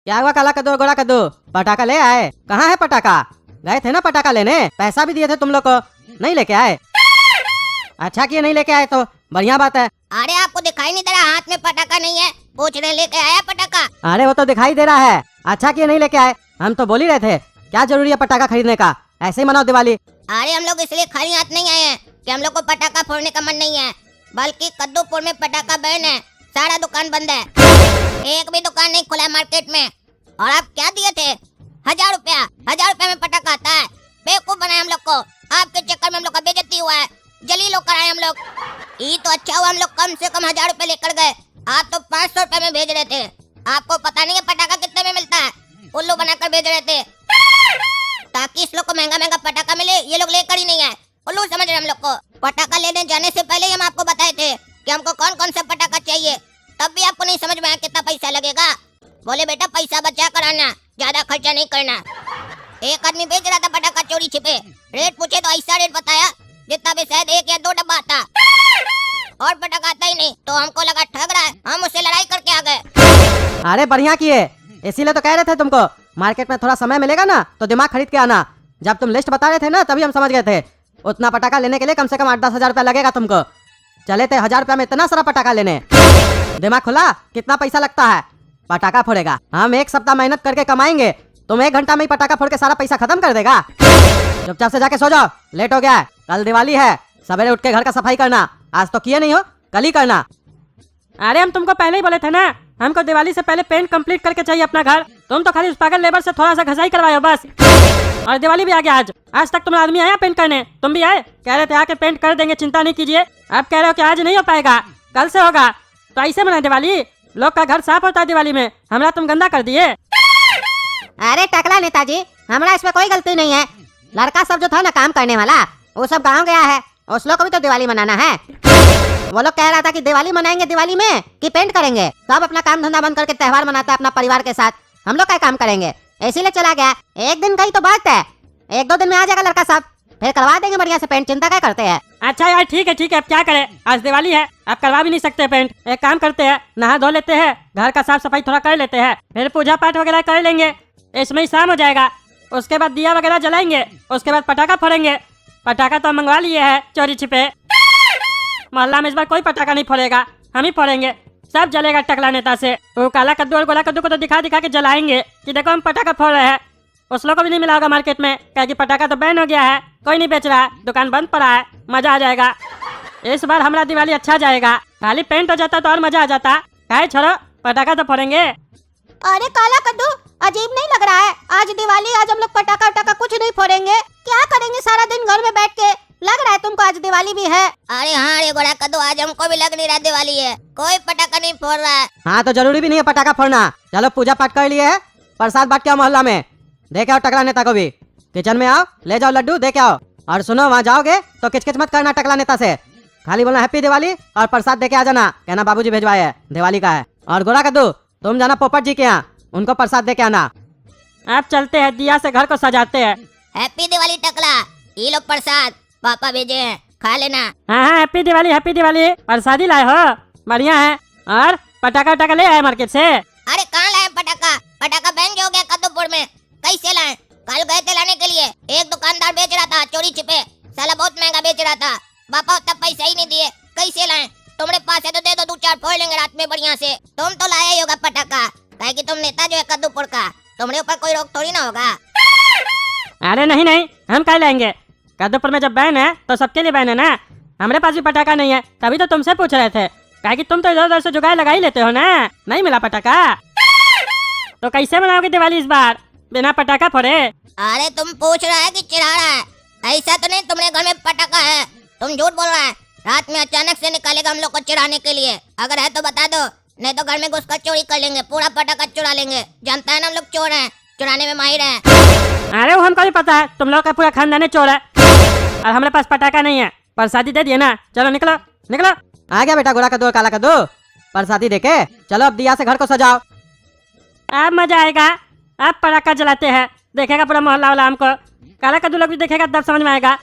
क्या हुआ काला कद्दू और गोरा कद्दू? पटाखा ले आए? कहाँ है पटाखा? गए थे ना पटाखा लेने, पैसा भी दिए थे तुम लोग को, नहीं लेके आए? अच्छा किए नहीं लेके आए तो बढ़िया बात है। अरे आपको दिखाई नहीं दे रहा हाथ में पटाखा नहीं है? पूछ रहे लेके आया पटाखा? अरे वो तो दिखाई दे रहा है। अच्छा किए नहीं लेके आए, हम तो बोल ही रहे थे क्या जरूरी है पटाखा खरीदने का, ऐसे ही मनाओ दिवाली। अरे हम लोग इसलिए खाली हाथ नहीं आए हैं कि हम लोग को पटाखा फोड़ने का मन नहीं है, बल्कि कद्दूपुर में पटाखा बैन है, सारा दुकान बंद है, एक भी दुकान नहीं खुला है मार्केट में। और आप क्या दिए थे? 1000 रुपया में पटाखा आता है? बेवकूफ बनाए हम लोग को, आपके चक्कर में हम लोग का बेइज्जती हुआ है, जलील होकर आए हम लोग। ये तो अच्छा हुआ हम लोग कम से कम 1000 रुपए लेकर गए, आप तो 500 रुपए में भेज रहे थे। आपको पता नहीं है पटाखा कितने में मिलता है, उल्लू बनाकर भेज रहे थे ताकि इस लोग को महंगा महंगा पटाखा मिले। ये लोग लेकर ही नहीं आए, उल्लू समझ रहे हम लोग को। पटाखा लेने जाने से पहले ही हम आपको बताए थे कि हमको कौन कौन सा पटाखा चाहिए, तब भी आपको नहीं समझ में आया कितना पैसा लगेगा। बोले बेटा पैसा बचा कर आना, ज्यादा खर्चा नहीं करना। एक आदमी बेच रहा था पटाखा चोरी छिपे, रेट पूछे तो ऐसा रेट बताया जितना भी शायद 1 या 2 डब्बा आता, और पटाखा आता ही नहीं। तो हमको लगा ठग रहा है, हम उससे लड़ाई करके आ गए। अरे बढ़िया किए, इसीलिए तो कह रहे थे तुमको मार्केट में थोड़ा समय मिलेगा ना तो दिमाग खरीद के आना। जब तुम लिस्ट बता रहे थे ना तभी हम समझ गए थे उतना पटाखा लेने के लिए कम से कम 8-10 हजार रुपया लगेगा तुमको। चले थे 1000 रुपया में इतना सारा पटाखा लेने, दिमाग खुला कितना पैसा लगता है। पटाखा फोड़ेगा, हम 1 सप्ताह मेहनत करके कमाएंगे, तुम 1 घंटा में ही पटाखा फोड़ के सारा पैसा खत्म कर देगा। चुपचाप से जाके सो जाओ, लेट हो गया है, कल दिवाली है, सवेरे उठ के घर का सफाई करना। आज तो किए नहीं हो, कल ही करना। अरे हम तुमको पहले ही बोले थे ना, हमको दिवाली से पहले पेंट कंप्लीट करके चाहिए अपना घर। तुम तो खाली उस पागल लेबर से थोड़ा सा घसाई करवाए हो बस। और दिवाली भी आ गया आज तक तुम्हारा आदमी आया पेंट करने? तुम भी आए, कह रहे थे आके पेंट कर देंगे, चिंता नहीं कीजिए। अब कह रहे हो कि आज नहीं हो पाएगा, कल से होगा। तो ऐसे मना दिवाली, लोग का घर साफ होता है दिवाली में, हमारा तुम गंदा कर दिए। अरे टकला नेताजी, हमारा इसमें कोई गलती नहीं है। लड़का सब जो था ना काम करने वाला, वो सब गाँव गया है, उस लोग को भी तो दिवाली मनाना है। वो लोग कह रहा था कि दिवाली मनाएंगे दिवाली में कि पेंट करेंगे। सब अपना काम धंधा बंद करके त्योहार मनाता है अपना परिवार के साथ, हम लोग क्या काम करेंगे, इसीलिए चला गया। 1 दिन का ही तो बात है, 1-2 दिन में आ जाएगा लड़का साहब, फिर करवा देंगे बढ़िया से पेंट, चिंता क्या करते हैं। अच्छा यार ठीक है अब क्या करें, आज दिवाली है, अब करवा भी नहीं सकते पेंट। एक काम करते हैं, नहा धो लेते हैं, घर का साफ सफाई थोड़ा कर लेते हैं, फिर पूजा पाठ वगैरह कर लेंगे, इसमें ही शाम हो जाएगा। उसके बाद दिया वगैरह जलाएंगे, उसके बाद पटाखा फोड़ेंगे। पटाखा तो मंगवा लिए है चोरी छिपे, मोहल्ला में इस बार कोई पटाखा नहीं फोड़ेगा, हम ही फोड़ेंगे, सब जलेगा टकला नेता से। वो काला कद्दू और गोला कद्दू को तो दिखा दिखा के जलाएंगे कि देखो हम पटाखा फोड़ रहे हैं। उस लोग को भी नहीं मिला होगा मार्केट में, क्या कि पटाखा तो बैन हो गया है, कोई नहीं बेच रहा है, दुकान बंद पड़ा है, मजा आ जाएगा। इस बार हमारा दिवाली अच्छा जाएगा, खाली पेंट हो जाता तो और मजा आ जाता। काहे छोड़ो, पटाखा तो फोड़ेंगे। अरे काला कद्दू, अजीब नहीं लग रहा है? आज दिवाली, आज हम लोग पटाखा वटाखा कुछ नहीं फोड़ेंगे, क्या करेंगे सारा दिन घर में बैठ के? लग रहा है तुमको आज दिवाली भी है। अरे हाँ रे गोरा कद्दू, आज हमको भी लग नहीं रहा दिवाली है, कोई पटाखा नहीं फोड़ रहा है। हाँ तो जरूरी भी नहीं है पटाखा फोड़ना, चलो पूजा पाठ कर लिए है, प्रसाद बांट के आओ मोहल्ला में, देखे आओ टकला नेता को भी। किचन में आओ, ले जाओ लड्डू दे के आओ। और सुनो वहाँ जाओगे तो किचकिच मत करना टकला नेता से, खाली बोलना हैप्पी दिवाली और प्रसाद दे के आ जाना, कहना बाबूजी भेजवाए है, दिवाली का है। और गोरा कद्दू तुम जाना पोपट जी के यहाँ, उनको प्रसाद दे के आना। आप चलते हैं, दिया से घर को सजाते हैं। हैप्पी दिवाली टकला, ये लो प्रसाद पापा भेजे हैं, खा लेना। हाँ हैप्पी दिवाली, प्रसादी लाए हो, बढ़िया है। और पटाखा वटाखा ले आए मार्केट से? अरे कहाँ लाए पटाखा? पटाखा बैंक हो गया कद्दूपुर में, कैसे लाए? कल गए थे लाने के लिए, एक दुकानदार बेच रहा था चोरी छिपे, साला बहुत महंगा बेच रहा था, पापा उतना पैसा ही नहीं दिए, कैसे लाए? तुम्हारे पास है तो दे दो, 2-4 फोड़ लेंगे रात में बढ़िया से। तुम तो लाया ही होगा पटाखा, काहे कि तुम नेता जो है कद्दूपुर का, तुम्हारे ऊपर कोई रोक थोड़ी ना होगा। अरे नहीं, हम क्या लाएंगे, कद्दूपुर में जब बैन है तो सबके लिए बैन है ना, हमारे पास भी पटाखा नहीं है, तभी तो तुमसे पूछ रहे थे, काहे कि तुम तो इधर उधर से जुगाड़ लगा ही लेते हो ना, नहीं मिला पटाखा। तो कैसे मनाओगे दिवाली इस बार बिना पटाखा फोड़े? अरे तुम पूछ रहा है कि चिढ़ा रहा है? ऐसा तो नहीं तुम्हारे घर में पटाखा है, तुम झूठ बोल रहा है। रात में अचानक से निकालेगा हम लोग को चिढ़ाने के लिए, अगर है तो बता दो, नहीं तो घर में घुसकर चोरी कर लेंगे, पूरा पटाखा चुरा लेंगे। जानता है ना हम लोग चोर हैं, चुराने में माहिर हैं। अरे वो हमको भी पता है, तुम लोग का पूरा खानदान चोर है, और हमारे पास पटाखा नहीं है, प्रसादी दे दिए ना, चलो निकलो। आ गया बेटा गोरा कद्दू और काला कद्दू, प्रसादी देके चलो अब दिया से घर को सजाओ। अब मजा आएगा, अब पटाखा जलाते हैं, देखेगा पूरा मोहल्ला वाला हमको, काला कद्दू लोग भी देखेगा तब समझ में आएगा।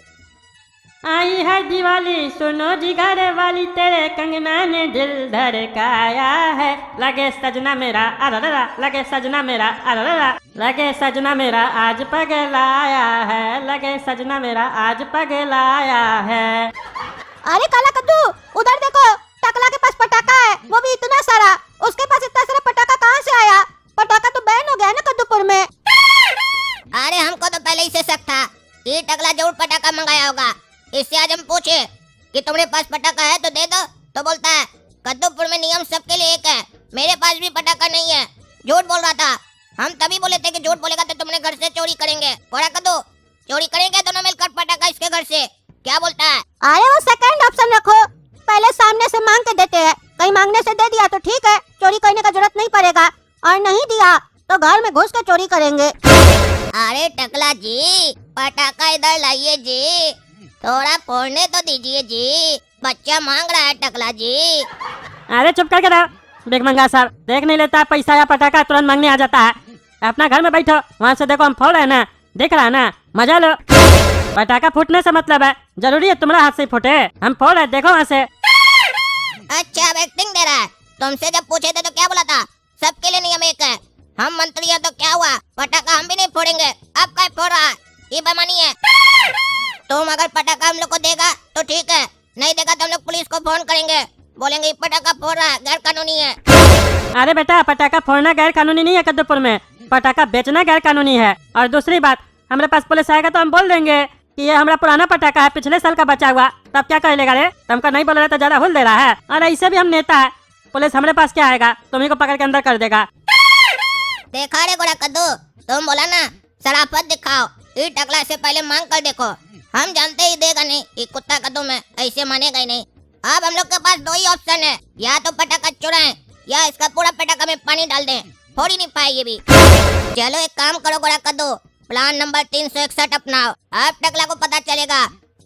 आई है दिवाली सुनो जिगर वाली, तेरे कंगना ने दिल धड़काया है। लगे सजना मेरा अररा, लगे सजना मेरा अररा, लगे सजना मेरा आज पगलाया है, लगे सजना मेरा आज पगलाया है। अरे काला कद्दू, उधर देखो, टकला के पास पटाखा है, वो भी इतना सारा। उसके पास इतना सारा पटाखा कहाँ से आया? पटाखा तो बैन हो गया ना कद्दूपुर में। अरे हमको तो पहले ही से शक था ये टकला जरूर पटाखा मंगाया होगा। इससे आज हम पूछे कि तुम्हारे पास पटाखा है तो दे दो, तो बोलता है कद्दूपुर में नियम सबके लिए एक है, मेरे पास भी पटाखा नहीं है। झूठ बोल रहा था। हम तभी बोले थे कि झूठ बोलेगा तो तुम्हारे घर से चोरी करेंगे। बोला कद्दू चोरी करेंगे दोनों मिलकर पटाखा इसके घर से, क्या बोलता है? अरे वो सेकंड ऑप्शन रखो, पहले सामने से मांग के देते हैं, कहीं मांगने से दे दिया तो ठीक है, चोरी करने का जरूरत नहीं पड़ेगा, और नहीं दिया तो घर में घुस कर चोरी करेंगे। अरे टकला जी पटाखा इधर लाइए जी, थोड़ा फोड़ने तो दीजिए जी, बच्चा मांग रहा है टकला जी। अरे चुप करके रहो बेगमंगा साहब, देख नहीं लेता पैसा या पटाखा तुरंत मांगने आ जाता है। अपना घर में बैठो, वहाँ से देखो हम फोड़ रहे हैं ना, दिख रहा है ना, मजा लो। पटाखा फूटने से मतलब है, जरूरी है तुम्हारा हाथ से फूटे? हम फोड़ रहे, देखो वहाँ से। अच्छा अब एक्टिंग दे रहा है। तुमसे जब पूछे थे तो क्या बोला था? सबके लिए नियम एक है। हम मंत्री हैं तो क्या हुआ, पटाखा हम भी नहीं फोड़ेंगे। अब क्या फोड़ रहा है? ये बेईमानी है। तुम अगर पटाखा हम लोग को देगा तो ठीक है, नहीं देगा तो हम लोग पुलिस को फोन करेंगे, बोलेंगे ये पटाखा फोड़ रहा है, गैर कानूनी है। अरे बेटा पटाखा फोड़ना गैर कानूनी नहीं है कद्दूपुर में, पटाखा बेचना गैर कानूनी है। और दूसरी बात, हमारे पास पुलिस आएगा तो हम बोल देंगे कि ये हमारा पुराना पटाखा है, पिछले साल का बचा हुआ, तब क्या कर लेगा रे? तुमको नहीं बोल रहे तो ज्यादा हुल दे रहा है। और ऐसे भी हम नेता है, पुलिस हमारे पास क्या आएगा, तुम्ही को पकड़ के अंदर कर देगा। देखा रे गोरा कद्दू, तुम बोला ना शराफत दिखाओ, ये टकला से पहले मांग कर देखो। हम जानते ही देगा नहीं, ये कुत्ता कद्दू में ऐसे मानेगा ही नहीं। अब हम लोग के पास दो ही ऑप्शन है, या तो पटाखा चुराएं या इसका पूरा पटाखा में पानी डाल दें, फोड़ ही नहीं पाएगी भी। चलो एक काम करो गोरा कद्दू, प्लान नंबर 361 अपनाओ। अब टकला को पता चलेगा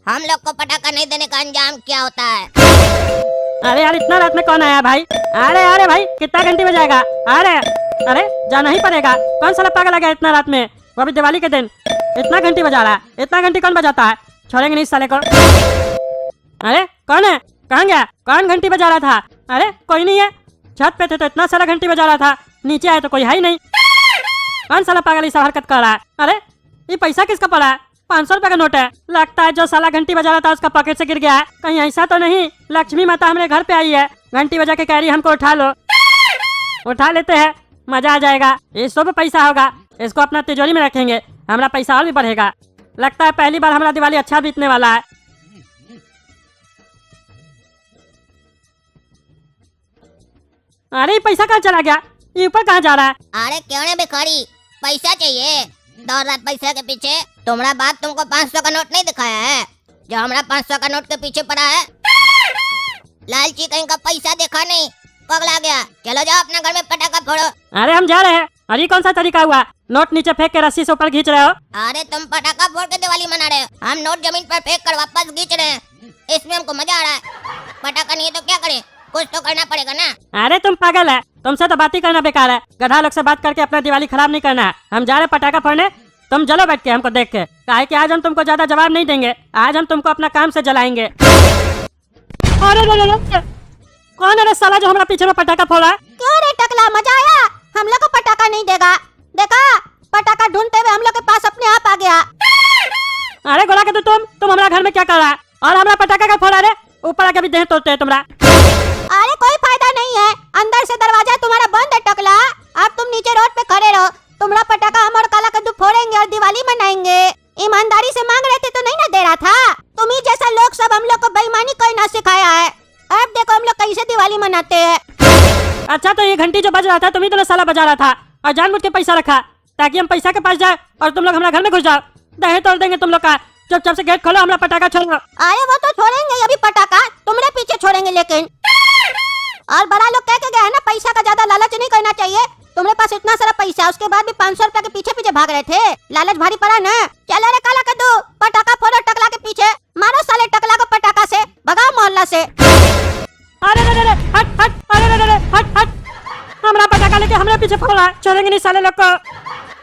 हम लोग को पटाखा नहीं देने का अंजाम क्या होता है। अरे यार इतना रात में कौन आया भाई? अरे भाई कितना घंटी बजाएगा? अरे जाना ही पड़ेगा। कौन साला पागल आ गया इतना रात में, वो भी दिवाली के दिन इतना घंटी बजा रहा है? इतना घंटी कौन बजाता है? छोड़ेंगे नहीं साले को। अरे कौन है, कहाँ गया? कौन घंटी बजा रहा था? अरे कोई नहीं है, छत पे थे तो इतना सारा घंटी बजा रहा था, नीचे आए तो कोई है ही नहीं। कौन साला पागल ऐसा हरकत कर रहा है? अरे ये पैसा किसका पड़ा है? 500 रुपए का नोट है। लगता है जो साला घंटी बजा रहा था उसका पॉकेट से गिर गया है। कहीं ऐसा तो नहीं लक्ष्मी माता हमारे घर पे आई है, घंटी बजा के कह रही हमको उठा लो? उठा लेते हैं, मजा आ जाएगा। ये सब पैसा होगा, इसको अपना तिजोरी में रखेंगे, हमारा पैसा और भी बढ़ेगा। लगता है पहली बार हमारा दिवाली अच्छा बीतने वाला है। अरे पैसा कहाँ चला गया? ये ऊपर कहाँ जा रहा है? अरे क्यों ने भिखारी, पैसा चाहिए? दौड़ रात पैसा के पीछे। तुम्हारा बाप तुमको 500 का नोट नहीं दिखाया है जो हमारा 500 का नोट के पीछे पड़ा है? लालची कहीं का पैसा देखा नहीं, पगला गया। चलो जाओ अपना घर में पटाखा फोड़ो। अरे हम जा रहे हैं। अरे कौन सा तरीका हुआ, नोट नीचे फेंक के रस्सी से ऊपर खींच रहे हो? अरे तुम पटाखा फोड़ के दिवाली मना रहे हो, हम नोट जमीन पर फेंक कर वापस खींच रहे हैं, इसमें हमको मजा आ रहा है। पटाखा नहीं है तो क्या करें, कुछ तो करना पड़ेगा ना। अरे तुम पागल है, तुमसे तो बात ही करना बेकार है। गधा लोग से बात करके अपना दिवाली खराब नहीं करना है। हम जा रहे पटाखा फोड़ने, तुम जलो बैठ के हमको देख के, काहे कि आज हम तुमको ज्यादा जवाब नहीं देंगे, आज हम तुमको अपना काम से जलाएंगे। अरे कौन है रे साला जो हमारा पीछे में पटाखा फोड़ा? क्यों रे टकला, मजा आया? हम लोग को पटाखा नहीं देगा, देखा पटाखा ढूंढते हुए हम लोग के पास अपने आप आ गया। अरे गोला के तुम हमारा घर में क्या कर रहा है और हमारा पटाखा का फोड़ा रे? ऊपर आके भी देह तोड़ते है तुम्हारा। अरे कोई फायदा नहीं है, अंदर से दरवाजा तुम्हारा बंद है टकला। अब तुम नीचे रोड पे खड़े रहो, तुम्हारा पटाखा हम और काला कद्दू फोड़ेंगे और दिवाली मनाएंगे। ईमानदारी से मांग रहे थे तो नहीं ना दे रहा था? तुम ही जैसा लोग सब हम लोग को बेईमानी करना सिखाया है। अब देखो हम लोग कैसे दिवाली मनाते हैं। अच्छा तो ये घंटी जो बज रहा था तुम्ही तो ना साला बजा रहा था और जानबूझ के पैसा रखा ताकि हम पैसा के पास जाए और तुम लोग हमारे घर में घुस जाओ। दहे तोड़ देंगे तुम लोग का। चुपचाप से गेट खोलो, हमारा पटाखा छोड़ो। अरे वो तो छोड़ेंगे, अभी पटाखा तुम्हारे पीछे छोड़ेंगे लेकिन। और बड़ा लोग कह के गए हैं ना, पैसा का ज्यादा लालच नहीं करना चाहिए। तुम्हारे पास इतना सारा पैसा, उसके बाद भी 500 रुपया के पीछे पीछे भाग रहे थे, लालच भारी पड़ा ना। चलो रे काला कद्दू, पटाखा फोड़ो टकला के पीछे, मारो साले टकला को पटाखा से, भगाओ मोहल्ला से। अरे हट हट, अरे हट हट, हमारा पटाखा लेके हमारे पीछे फोड़ा, छोड़ेंगे नहीं साले लोग को।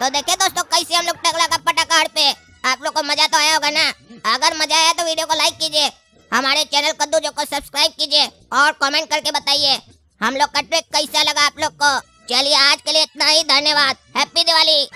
तो देखे दोस्तों कैसे हम लोग टकला का पटाखा हड़पे। आप लोग को मजा तो आया होगा ना। अगर मजा आया तो वीडियो को लाइक कीजिए, हमारे चैनल कद्दू जो को सब्सक्राइब कीजिए और कमेंट करके बताइए हम लोग का ट्रिक कैसा लगा आप लोग को। चलिए आज के लिए इतना ही, धन्यवाद। हैप्पी दिवाली।